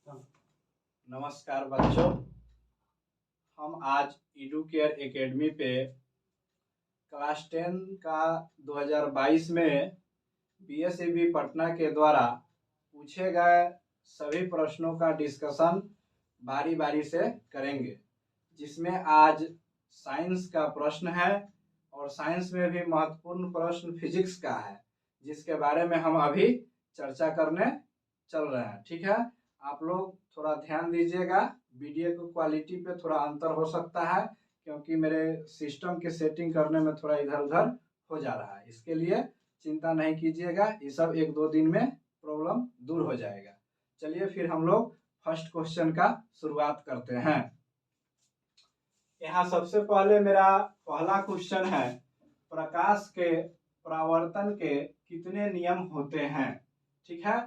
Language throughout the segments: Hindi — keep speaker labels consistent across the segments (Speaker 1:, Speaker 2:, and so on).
Speaker 1: नमस्कार बच्चों, हम आज एडुकेयर एकेडमी पे क्लास 10 का 2022 में बीएसईबी पटना के द्वारा पूछे गए सभी प्रश्नों का डिस्कशन बारी बारी से करेंगे, जिसमें आज साइंस का प्रश्न है और साइंस में भी महत्वपूर्ण प्रश्न फिजिक्स का है, जिसके बारे में हम अभी चर्चा करने चल रहे हैं। ठीक है, आप लोग थोड़ा ध्यान दीजिएगा। वीडियो की क्वालिटी पे थोड़ा अंतर हो सकता है, क्योंकि मेरे सिस्टम के सेटिंग करने में थोड़ा इधर उधर हो जा रहा है। इसके लिए चिंता नहीं कीजिएगा, ये सब 1-2 दिन में प्रॉब्लम दूर हो जाएगा। चलिए फिर हम लोग फर्स्ट क्वेश्चन का शुरुआत करते हैं। यहाँ सबसे पहले मेरा पहला क्वेश्चन है, प्रकाश के परावर्तन के कितने नियम होते हैं। ठीक है,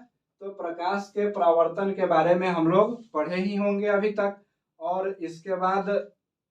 Speaker 1: तो प्रकाश के परावर्तन के बारे में हम लोग पढ़े ही होंगे अभी तक, और इसके बाद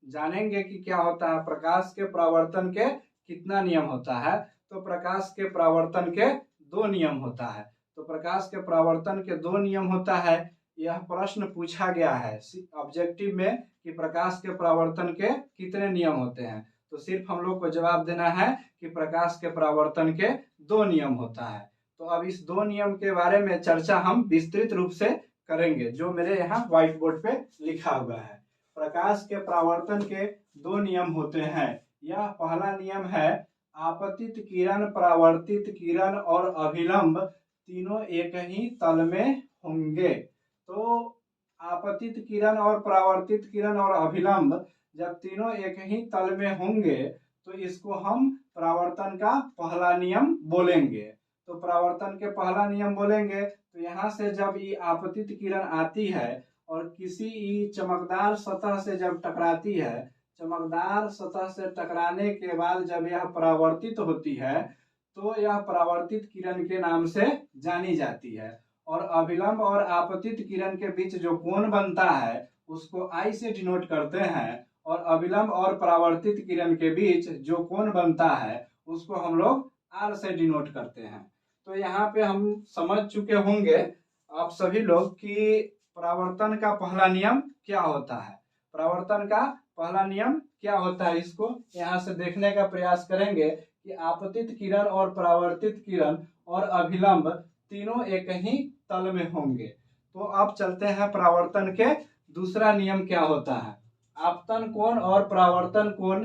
Speaker 1: जानेंगे कि क्या होता है प्रकाश के परावर्तन के कितना नियम होता है। तो प्रकाश के परावर्तन के 2 नियम होता है। तो प्रकाश के परावर्तन के 2 नियम होता है। यह प्रश्न पूछा गया है ऑब्जेक्टिव में कि प्रकाश के परावर्तन के कितने नियम होते हैं। तो सिर्फ हम लोग को जवाब देना है कि प्रकाश के परावर्तन के 2 नियम होता है। तो अब इस 2 नियम के बारे में चर्चा हम विस्तृत रूप से करेंगे, जो मेरे यहाँ व्हाइट बोर्ड पे लिखा हुआ है। प्रकाश के परावर्तन के 2 नियम होते हैं। यह पहला नियम है, आपतित किरण, परावर्तित किरण और अभिलंब तीनों एक ही तल में होंगे। तो आपतित किरण और परावर्तित किरण और अभिलंब जब तीनों एक ही तल में होंगे तो इसको हम परावर्तन का पहला नियम बोलेंगे। तो परावर्तन के पहला नियम बोलेंगे तो यहाँ से जब ये आपतित किरण आती है और किसी चमकदार सतह से जब टकराती है, चमकदार सतह से टकराने के बाद जब यह परावर्तित होती है तो यह परावर्तित किरण के नाम से जानी जाती है। और अभिलंब और आपतित किरण के बीच जो कोण बनता है उसको I से डिनोट करते हैं, और अभिलंब और परावर्तित किरण के बीच जो कोण बनता है उसको हम लोग R से डिनोट करते हैं। तो यहाँ पे हम समझ चुके होंगे आप सभी लोग कि परावर्तन का पहला नियम क्या होता है। परावर्तन का पहला नियम क्या होता है, इसको यहाँ से देखने का प्रयास करेंगे कि आपतित किरण और परावर्तित किरण और अभिलंब तीनों एक ही तल में होंगे। तो अब चलते हैं परावर्तन के दूसरा नियम क्या होता है। आपतन कोण और परावर्तन कोण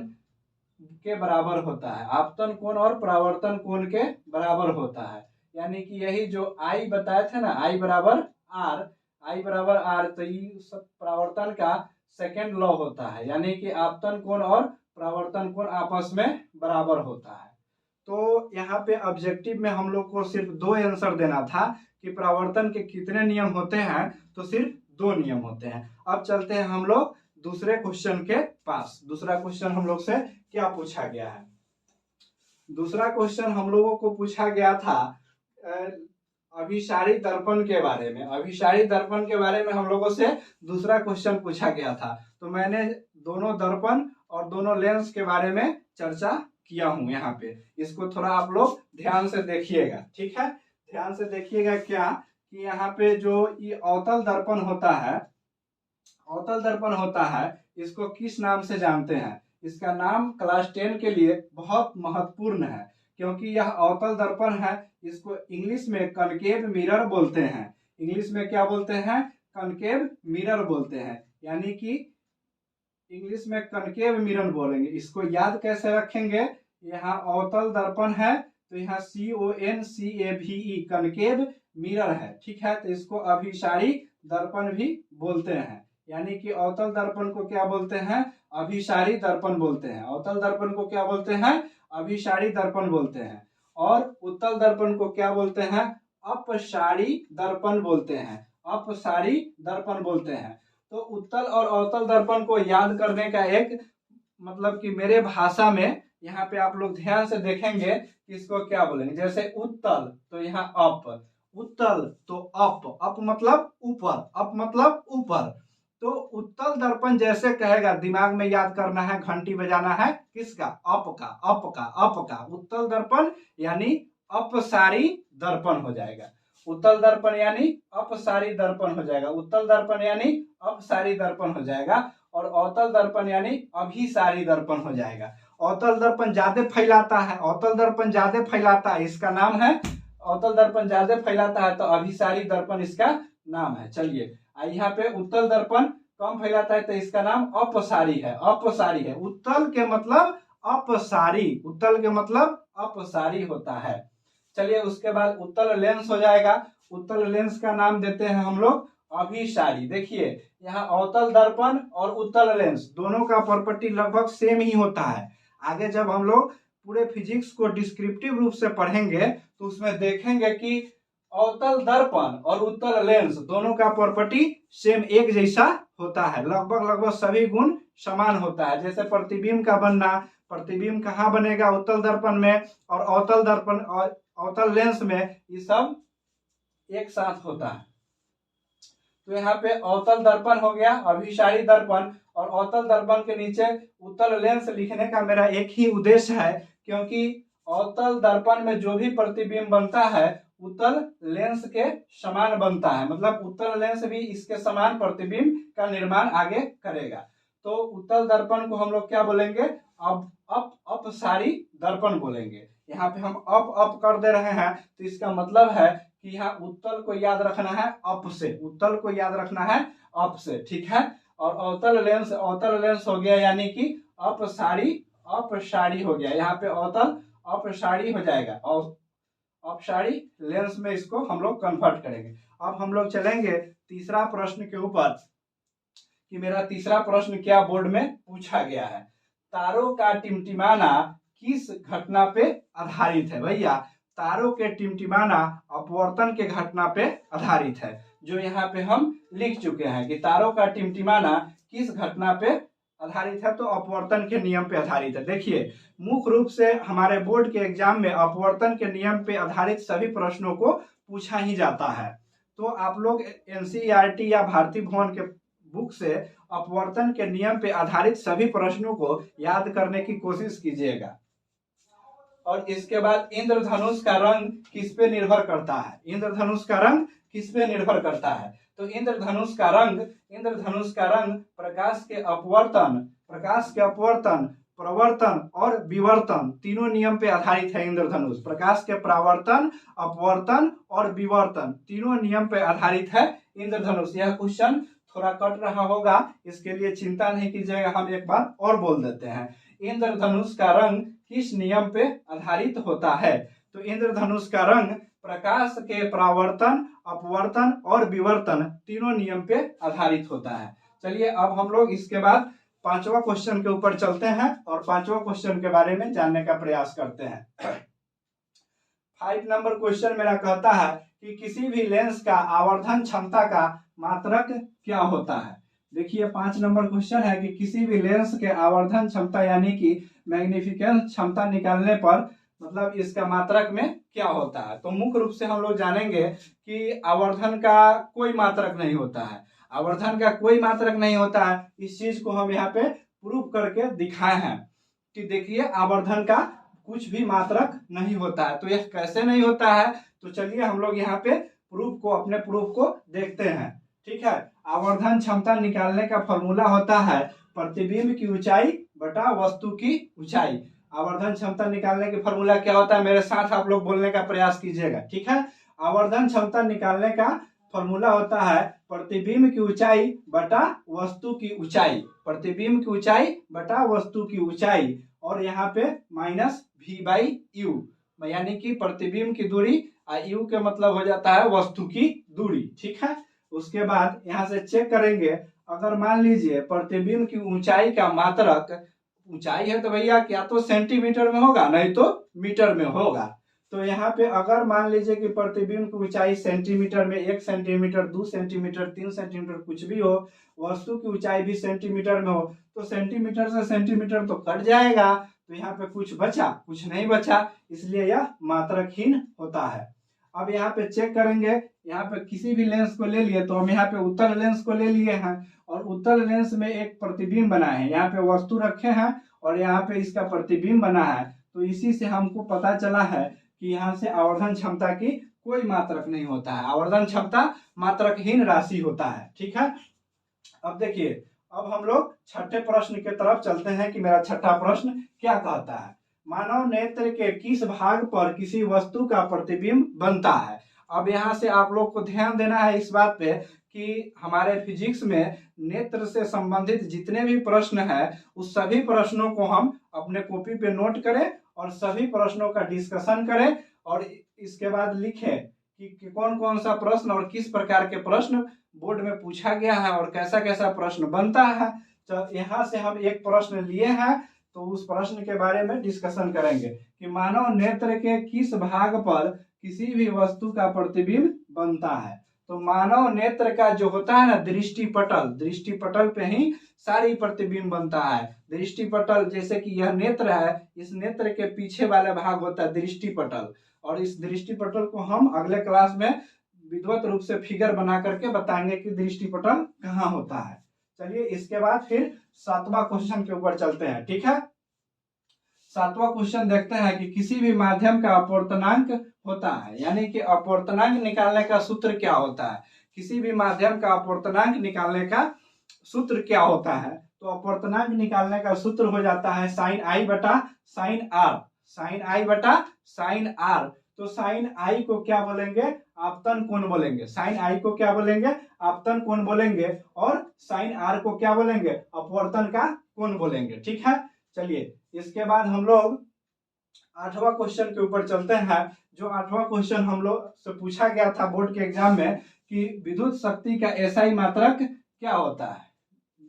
Speaker 1: के बराबर होता है। आपतन कोण और परावर्तन कोण के बराबर होता है, यानी कि यही जो I बताए थे ना, I बराबर R, तो ये सब परावर्तन का सेकेंड लॉ होता है, यानी कि आपतन कोण और परावर्तन कोण आपस में बराबर होता है। तो यहाँ पे ऑब्जेक्टिव में हम लोग को सिर्फ 2 आंसर देना था कि परावर्तन के कितने नियम होते हैं, तो सिर्फ 2 नियम होते हैं। अब चलते हैं हम लोग दूसरे क्वेश्चन के पास। दूसरा क्वेश्चन हम लोग से क्या पूछा गया है। दूसरा क्वेश्चन हम लोगों को पूछा गया था अभिसारी दर्पण के बारे में। अभिसारी दर्पण के बारे में हम लोगों से दूसरा क्वेश्चन पूछा गया था। तो मैंने दोनों दर्पण और दोनों लेंस के बारे में चर्चा किया हूं। यहाँ पे इसको थोड़ा आप लोग ध्यान से देखिएगा। ठीक है, ध्यान से देखिएगा क्या कि यहाँ पे जो ये अवतल दर्पण होता है, अवतल दर्पण होता है, इसको किस नाम से जानते हैं। इसका नाम क्लास 10 के लिए बहुत महत्वपूर्ण है, क्योंकि यह अवतल दर्पण है। इसको इंग्लिश में कनकेव मिरर बोलते हैं। इंग्लिश में क्या बोलते हैं, कनकेव मिरर बोलते हैं, यानी कि इंग्लिश में कनकेव मिरर बोलेंगे। इसको याद कैसे रखेंगे, यहाँ अवतल दर्पण है तो यहाँ CONCAVE कनकेव मिरर है। ठीक है, तो इसको अभिसारी दर्पण भी बोलते हैं, यानी कि अवतल दर्पण को क्या बोलते हैं, अभिसारी दर्पण बोलते हैं। अवतल दर्पण को क्या बोलते हैं, अभिसारी दर्पण बोलते हैं। और उत्तल दर्पण को क्या बोलते हैं, अपसारी दर्पण बोलते हैं। अपसारी दर्पण बोलते हैं। तो उत्तल और अवतल दर्पण को याद करने का एक मतलब कि मेरे भाषा में यहाँ पे आप लोग ध्यान से देखेंगे कि इसको क्या बोलेंगे। जैसे उत्तल तो यहाँ अप, उत्तल तो अप मतलब ऊपर, अप मतलब ऊपर। तो उत्तल दर्पण जैसे कहेगा, दिमाग में याद करना है, घंटी बजाना है किसका, अप का, अप का, अप का। उत्तल दर्पण यानी अपसारी दर्पण हो जाएगा। उत्तल दर्पण यानी अपसारी दर्पण हो जाएगा, उत्तल दर्पण यानी अपसारी दर्पण हो जाएगा, और अवतल दर्पण यानी अभिसारी दर्पण हो जाएगा। अवतल दर्पण ज्यादा फैलाता है, अवतल दर्पण ज्यादा फैलाता है, इसका नाम है अवतल दर्पण ज्यादा फैलाता है तो अभिसारी दर्पण इसका नाम है। चलिए यहाँ पे उत्तल दर्पण कम फैलाता है तो इसका नाम अपसारी है, अपसारी है। उत्तल के मतलब अपसारी, उत्तल के मतलब अपसारी होता है। चलिए उसके बाद उत्तल लेंस हो जाएगा, उत्तल लेंस का नाम देते हैं हम लोग अभिसारी। देखिए यहाँ अवतल दर्पण और उत्तल लेंस दोनों का प्रॉपर्टी लगभग सेम ही होता है। आगे जब हम लोग पूरे फिजिक्स को डिस्क्रिप्टिव रूप से पढ़ेंगे तो उसमें देखेंगे कि अवतल दर्पण और उत्तल लेंस दोनों का प्रॉपर्टी सेम एक जैसा होता है, लगभग लगभग सभी गुण समान होता है। जैसे प्रतिबिंब का बनना, प्रतिबिंब कहाँ बनेगा, उत्तल दर्पण में, और अवतल दर्पण और अवतल लेंस में, ये सब एक साथ होता है। तो यहाँ पे अवतल दर्पण हो गया, अभिसारी दर्पण, और अवतल दर्पण के नीचे उत्तल लेंस लिखने का मेरा एक ही उद्देश्य है, क्योंकि अवतल दर्पण में जो भी प्रतिबिंब बनता है उत्तल लेंस के समान बनता है, मतलब उत्तल लेंस भी इसके समान प्रतिबिंब का निर्माण आगे करेगा। तो उत्तल दर्पण को हम लोग क्या बोलेंगे, अब अपसारी दर्पण बोलेंगे। यहाँ पे हम अप कर दे रहे हैं तो इसका मतलब है कि यहाँ उत्तल को याद रखना है अप से, उत्तल को याद रखना है अप से, ठीक है। और अवतल लेंस हो गया यानी कि अपसारी हो गया, यहाँ पे अवतल अपसारी हो जाएगा और अपसारी लेंस में इसको हम लोग कन्वर्ट करेंगे। अब हम लोग चलेंगे तीसरा प्रश्न के ऊपर कि मेरा तीसरा प्रश्न क्या बोर्ड में पूछा गया है। तारों का टिमटिमाना किस घटना पे आधारित है। भैया तारों के टिमटिमाना अपवर्तन के घटना पे आधारित है, जो यहाँ पे हम लिख चुके हैं कि तारों का टिमटिमाना किस घटना पे आधारित है, तो अपवर्तन के नियम पे आधारित है। देखिए मुख्य रूप से हमारे बोर्ड के एग्जाम में अपवर्तन के नियम पे आधारित सभी प्रश्नों को पूछा ही जाता है। तो आप लोग एनसीईआरटी या भारतीय भवन के बुक से अपवर्तन के नियम पे आधारित सभी प्रश्नों को याद करने की कोशिश कीजिएगा। और इसके बाद इंद्रधनुष का रंग किस पे निर्भर करता है, इंद्रधनुष का रंग किस पे निर्भर करता है, तो इंद्रधनुष का रंग प्रकाश के अपवर्तन, प्रवर्तन और विवर्तन तीनों नियम पे आधारित है। इंद्रधनुष प्रकाश के परावर्तन, अपवर्तन और विवर्तन तीनों नियम पे आधारित है इंद्रधनुष। यह क्वेश्चन थोड़ा कट रहा होगा, इसके लिए चिंता नहीं कीजिएगा, हम एक बार और बोल देते हैं। इंद्रधनुष का रंग किस नियम पे आधारित होता है, तो इंद्रधनुष का रंग प्रकाश के परावर्तन, अपवर्तन और विवर्तन तीनों नियम पे आधारित होता है। चलिए अब हम लोग इसके बाद पांचवा क्वेश्चन के ऊपर चलते हैं और पांचवा क्वेश्चन के बारे में जानने का प्रयास करते हैं। 5 नंबर क्वेश्चन मेरा कहता है कि किसी भी लेंस का आवर्धन क्षमता का मात्रक क्या होता है। देखिए 5 नंबर क्वेश्चन है कि किसी भी लेंस के आवर्धन क्षमता यानी कि मैग्निफिकेंस क्षमता निकालने पर मतलब इसका मात्रक में क्या होता है। तो मुख्य रूप से हम लोग जानेंगे कि आवर्धन का कोई मात्रक नहीं होता है, आवर्धन का कोई मात्रक नहीं होता है। इस चीज को हम यहाँ पे प्रूफ करके दिखाए हैं कि देखिए आवर्धन का कुछ भी मात्रक नहीं होता है। तो यह कैसे नहीं होता है, तो चलिए हम लोग यहाँ पे अपने प्रूफ को देखते हैं, ठीक है। आवर्धन क्षमता निकालने का फॉर्मूला होता है प्रतिबिंब की ऊंचाई बटा वस्तु की ऊंचाई। आवर्धन क्षमता निकालने की फॉर्मूला क्या होता है, मेरे साथ आप लोग बोलने का प्रयास कीजिएगा, ठीक है। आवर्धन क्षमता निकालने का फॉर्मूला होता है प्रतिबिंब की ऊंचाई बटा वस्तु की ऊंचाई, प्रतिबिंब की ऊंचाई बटा वस्तु की ऊंचाई, और यहाँ पे माइनस v/u, यानी कि प्रतिबिंब की दूरी, u के मतलब हो जाता है वस्तु की दूरी, ठीक है। उसके बाद यहाँ से चेक करेंगे, अगर मान लीजिए प्रतिबिंब की ऊंचाई का मात्रक, ऊंचाई है तो भैया क्या तो सेंटीमीटर में होगा नहीं तो मीटर में होगा। तो यहाँ पे अगर मान लीजिए कि प्रतिबिंब की ऊंचाई सेंटीमीटर में 1 सेंटीमीटर, 2 सेंटीमीटर, 3 सेंटीमीटर कुछ भी हो, वस्तु की ऊंचाई भी सेंटीमीटर में हो, तो सेंटीमीटर से सेंटीमीटर तो कट जाएगा, तो यहाँ पे कुछ बचा, कुछ नहीं बचा, इसलिए यह मात्रकहीन होता है। अब यहाँ पे चेक करेंगे, यहाँ पे किसी भी लेंस को ले लिए, तो हम यहाँ पे उत्तल लेंस को ले लिए हैं और उत्तल लेंस में एक प्रतिबिंब बना है, यहाँ पे वस्तु रखे हैं और यहाँ पे इसका प्रतिबिंब बना है। तो इसी से हमको पता चला है कि यहाँ से आवर्धन क्षमता की कोई मात्रक नहीं होता है। आवर्धन क्षमता मात्रकहीन राशि होता है। ठीक है, अब देखिए, अब हम लोग छठे प्रश्न के तरफ चलते हैं कि मेरा छठा प्रश्न क्या कहता है। मानव नेत्र के किस भाग पर किसी वस्तु का प्रतिबिंब बनता है। अब यहाँ से आप लोग को ध्यान देना है इस बात पे कि हमारे फिजिक्स में नेत्र से संबंधित जितने भी प्रश्न हैं उस सभी प्रश्नों को हम अपने कॉपी पे नोट करें और सभी प्रश्नों का डिस्कशन करें और इसके बाद लिखें कि कौन कौन सा प्रश्न और किस प्रकार के प्रश्न बोर्ड में पूछा गया है और कैसा कैसा प्रश्न बनता है। तो यहाँ से हम एक प्रश्न लिए हैं तो उस प्रश्न के बारे में डिस्कशन करेंगे कि मानव नेत्र के किस भाग पर किसी भी वस्तु का प्रतिबिंब बनता है। तो मानव नेत्र का जो होता है ना दृष्टिपटल पे ही सारी प्रतिबिंब बनता है। दृष्टिपटल जैसे कि यह नेत्र है, इस नेत्र के पीछे वाला भाग होता है दृष्टिपटल, और इस दृष्टिपटल को हम अगले क्लास में विधिवत रूप से फिगर बना करके बताएंगे कि दृष्टिपटल कहाँ होता है। चलिए इसके बाद फिर 7वां क्वेश्चन के ऊपर चलते हैं। ठीक है, 7वां क्वेश्चन देखते हैं कि किसी भी माध्यम का अपवर्तनांक होता है, यानी कि अपवर्तनांक निकालने का सूत्र क्या होता है। किसी भी माध्यम का अपवर्तनांक निकालने का सूत्र क्या होता है। तो अपवर्तनांक निकालने का सूत्र हो जाता है साइन आई बटा साइन आर, साइन आई बटा साइन आर। तो साइन आई को क्या बोलेंगे, आपतन कोण बोलेंगे। साइन आई को क्या बोलेंगे, आपतन कोण बोलेंगे, और साइन आर को क्या बोलेंगे, अपवर्तन का कोण बोलेंगे। ठीक है, चलिए इसके बाद हम लोग 8वां क्वेश्चन के ऊपर चलते हैं। जो 8वां क्वेश्चन हम लोग से पूछा गया था बोर्ड के एग्जाम में कि विद्युत शक्ति का एसआई मात्रक क्या होता है।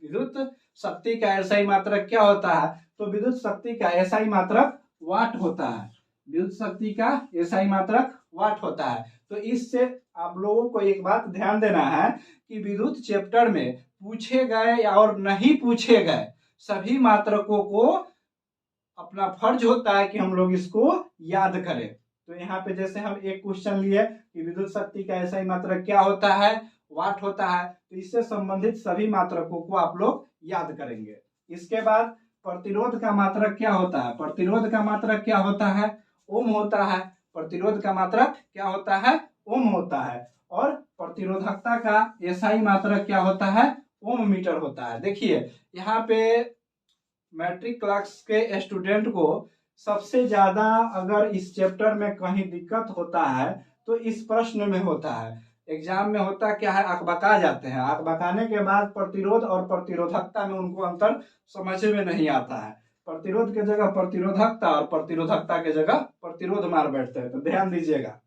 Speaker 1: विद्युत शक्ति का एसआई मात्रक क्या होता है। तो विद्युत शक्ति का एसआई मात्रक वाट होता है। विद्युत शक्ति का एसआई मात्रक वाट होता है। तो इससे आप लोगों को एक बात ध्यान देना है कि विद्युत चैप्टर में पूछे गए और नहीं पूछे गए सभी मात्रकों को अपना फर्ज होता है कि हम लोग इसको याद करें। तो यहाँ पे जैसे हम एक क्वेश्चन लिए कि विद्युत शक्ति का एसआई मात्रक क्या होता है, वाट होता है, तो इससे संबंधित सभी मात्रकों को आप लोग याद करेंगे। इसके बाद प्रतिरोध का मात्रक क्या होता है। प्रतिरोध का मात्रक क्या होता है, ओम होता है। प्रतिरोध का मात्रक क्या होता है, ओम होता है। और प्रतिरोधकता का एसआई मात्रक क्या होता है, ओम मीटर होता है। देखिए यहाँ पे मैट्रिक क्लास के स्टूडेंट को सबसे ज्यादा अगर इस चैप्टर में कहीं दिक्कत होता है तो इस प्रश्न में होता है। एग्जाम में होता क्या है, अकबका जाते हैं, अकबकाने के बाद प्रतिरोध और प्रतिरोधकता में उनको अंतर समझ में नहीं आता है। प्रतिरोध के जगह प्रतिरोधकता और प्रतिरोधकता के जगह प्रतिरोध मार बैठते हैं। तो ध्यान दीजिएगा,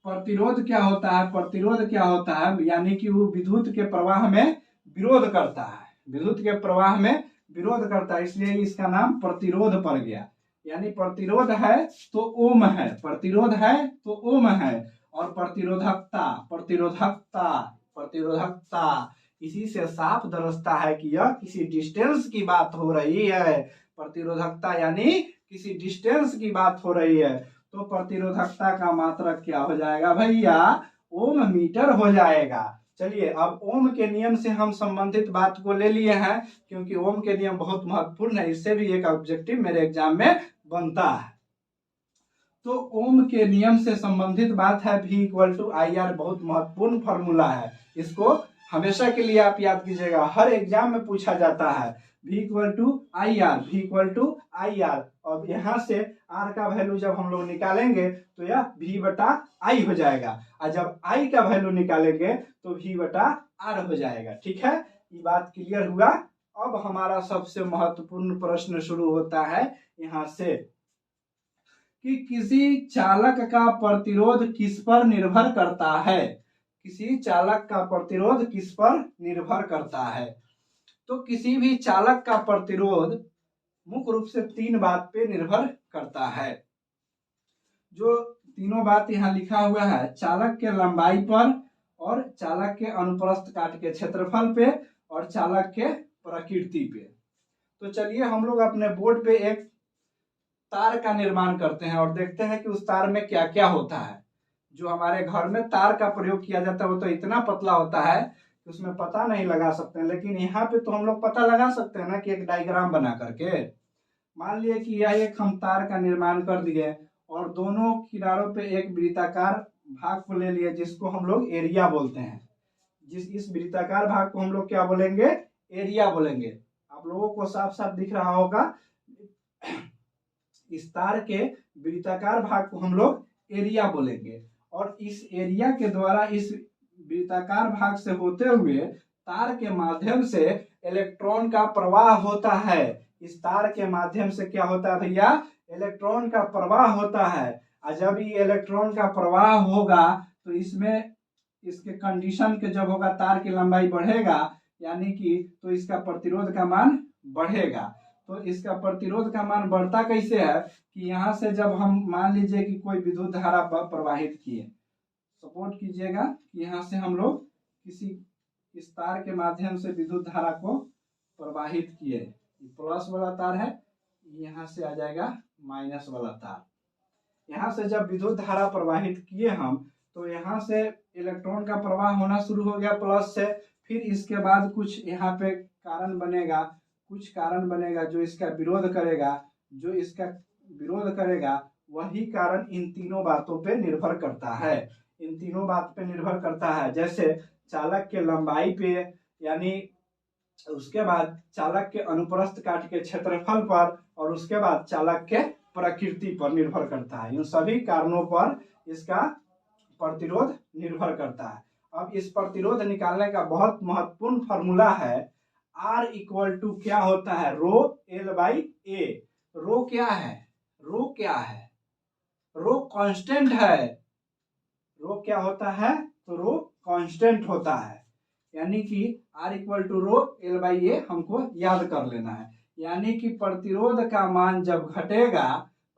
Speaker 1: प्रतिरोध क्या होता है, प्रतिरोध क्या होता है, यानी कि वो विद्युत के प्रवाह में विरोध करता है, विद्युत के प्रवाह में विरोध करता है, इसलिए इसका नाम प्रतिरोध पड़ गया। यानी प्रतिरोध है तो ओम है, प्रतिरोध है तो ओम है, और प्रतिरोधकता प्रतिरोधकता प्रतिरोधकता इसी से साफ दर्शता है कि यह किसी डिस्टेंस की बात हो रही है। प्रतिरोधकता यानी किसी डिस्टेंस की बात हो रही है। तो प्रतिरोधकता का मात्रक क्या हो जाएगा भैया, ओम मीटर हो जाएगा। चलिए अब ओम के नियम से हम संबंधित बात को ले लिए हैं, क्योंकि ओम के नियम बहुत महत्वपूर्ण है, इससे भी एक ऑब्जेक्टिव मेरे एग्जाम में बनता है। तो ओम के नियम से संबंधित बात है V = IR, बहुत महत्वपूर्ण फॉर्मूला है, इसको हमेशा के लिए आप याद कीजिएगा, हर एग्जाम में पूछा जाता है। V = IR, V = IR। और यहाँ से R का वैल्यू जब हम लोग निकालेंगे तो यह V/I हो जाएगा, और जब I का वैल्यू निकालेंगे तो V/R हो जाएगा। ठीक है, ये बात क्लियर हुआ। अब हमारा सबसे महत्वपूर्ण प्रश्न शुरू होता है यहाँ से कि किसी चालक का प्रतिरोध किस पर निर्भर करता है। किसी चालक का प्रतिरोध किस पर निर्भर करता है। तो किसी भी चालक का प्रतिरोध मुख्य रूप से 3 बात पे निर्भर करता है। जो तीनों बात यहाँ लिखा हुआ है, चालक के लंबाई पर, और चालक के अनुप्रस्थ काट के क्षेत्रफल पे, और चालक के प्रकृति पे। तो चलिए हम लोग अपने बोर्ड पे एक तार का निर्माण करते हैं और देखते हैं कि उस तार में क्या क्या होता है। जो हमारे घर में तार का प्रयोग किया जाता है वो तो इतना पतला होता है कि उसमें पता नहीं लगा सकते हैं, लेकिन यहाँ पे तो हम लोग पता लगा सकते हैं ना कि एक डायग्राम बना करके। मान लिए कि यह एक हम तार का निर्माण कर दिए और दोनों किनारों पे एक वृत्ताकार भाग को ले लिए जिसको हम लोग एरिया बोलते हैं। इस वृत्ताकार भाग को हम लोग क्या बोलेंगे? एरिया बोलेंगे। आप लोगों को साफ साफ दिख रहा होगा, इस तार के वृत्ताकार भाग को हम लोग एरिया बोलेंगे। और इस एरिया के द्वारा इस वृत्ताकार भाग से होते हुए तार के माध्यम से इलेक्ट्रॉन का प्रवाह होता है। इस तार के माध्यम से क्या होता है भैया? इलेक्ट्रॉन का प्रवाह होता है। और जब ये इलेक्ट्रॉन का प्रवाह होगा तो इसमें इसके कंडीशन के जब होगा, तार की लंबाई बढ़ेगा यानी कि तो इसका प्रतिरोध का मान बढ़ेगा। तो इसका प्रतिरोध का मान बढ़ता कैसे है कि यहाँ से जब हम मान लीजिए कि कोई विद्युत धारा प्रवाहित किए, सपोर्ट कीजिएगा कि यहाँ से हम लोग किसी इस तार के माध्यम से विद्युत धारा को प्रवाहित किए, प्लस वाला तार है, यहाँ से आ जाएगा माइनस वाला तार। यहाँ से जब विद्युत धारा प्रवाहित किए हम तो यहाँ से इलेक्ट्रॉन का प्रवाह होना शुरू हो गया प्लस से। फिर इसके बाद कुछ यहाँ पे कारण बनेगा, कुछ कारण बनेगा जो इसका विरोध करेगा। जो इसका विरोध करेगा वही कारण इन तीनों बातों पे निर्भर करता है। इन तीनों बात पे निर्भर करता है, जैसे चालक के लंबाई पे, यानी उसके बाद चालक के अनुप्रस्थ काट के क्षेत्रफल पर, और उसके बाद चालक के प्रकृति पर निर्भर करता है। इन सभी कारणों पर इसका प्रतिरोध निर्भर करता है। अब इस प्रतिरोध निकालने का बहुत महत्वपूर्ण फॉर्मूला है, R इक्वल टू क्या होता है? रो L बाई A। रो क्या है? रो क्या है? रो कांस्टेंट है। रो क्या होता है? तो रो कांस्टेंट होता है, यानी कि R equal to rho L by A हमको याद कर लेना है। यानी कि प्रतिरोध का मान जब घटेगा,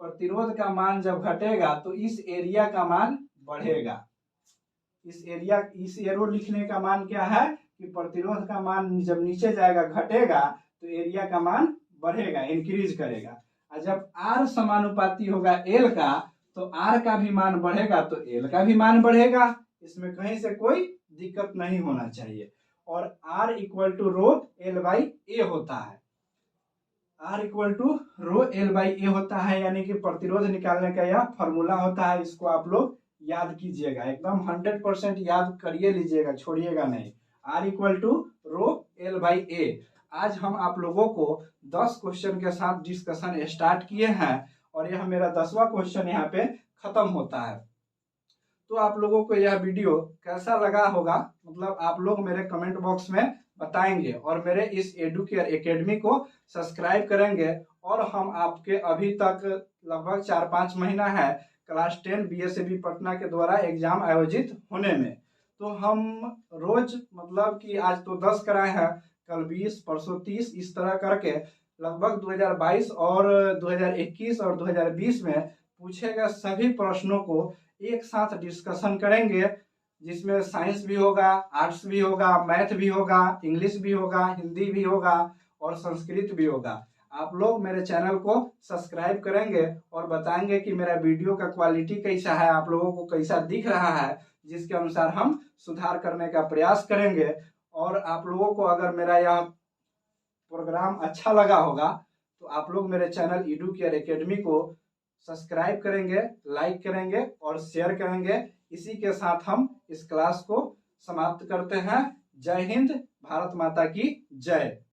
Speaker 1: प्रतिरोध का मान जब घटेगा तो इस एरिया का मान बढ़ेगा। इस एरो लिखने का मान क्या है कि प्रतिरोध का मान जब नीचे जाएगा, घटेगा, तो एरिया का मान बढ़ेगा, इंक्रीज करेगा। और जब R समानुपाती होगा L का तो R का भी मान बढ़ेगा तो L का भी मान बढ़ेगा। इसमें कहीं से कोई दिक्कत नहीं होना चाहिए। और R equal to rho L by A होता है। R equal to rho L by A होता है, यानी कि प्रतिरोध निकालने का यह फॉर्मूला होता है। इसको आप लोग याद कीजिएगा, एकदम 100% याद करिए लीजिएगा, छोड़िएगा नहीं। R equal to rho L by A। आज हम आप लोगों को 10 क्वेश्चन के साथ डिस्कशन स्टार्ट किए हैं और यह मेरा 10वां क्वेश्चन यहाँ पे खत्म होता है। तो आप लोगों को यह वीडियो कैसा लगा होगा, मतलब आप लोग मेरे कमेंट बॉक्स में बताएंगे और मेरे इस एडुकेयर एकेडमी को सब्सक्राइब करेंगे। और हम आपके अभी तक लगभग 4-5 महीना है क्लास 10 बीएसएबी पटना के द्वारा एग्जाम आयोजित होने में। तो हम रोज मतलब कि आज तो 10 कराए हैं, कल 20, परसों 30, इस तरह करके लगभग 2022 और 2021 और 2020 में पूछे गए सभी प्रश्नों को एक साथ डिस्कशन करेंगे, जिसमें साइंस भी होगा, आर्ट्स भी होगा, मैथ भी होगा, इंग्लिश भी होगा, हिंदी भी होगा और संस्कृत भी होगा। आप लोग मेरे चैनल को सब्सक्राइब करेंगे और बताएंगे कि मेरा वीडियो का क्वालिटी कैसा है, आप लोगों को कैसा दिख रहा है, जिसके अनुसार हम सुधार करने का प्रयास करेंगे। और आप लोगों को अगर मेरा यह प्रोग्राम अच्छा लगा होगा तो आप लोग मेरे चैनल एडुकेयर एकेडमी को सब्सक्राइब करेंगे, लाइक करेंगे और शेयर करेंगे। इसी के साथ हम इस क्लास को समाप्त करते हैं। जय हिंद, भारत माता की जय।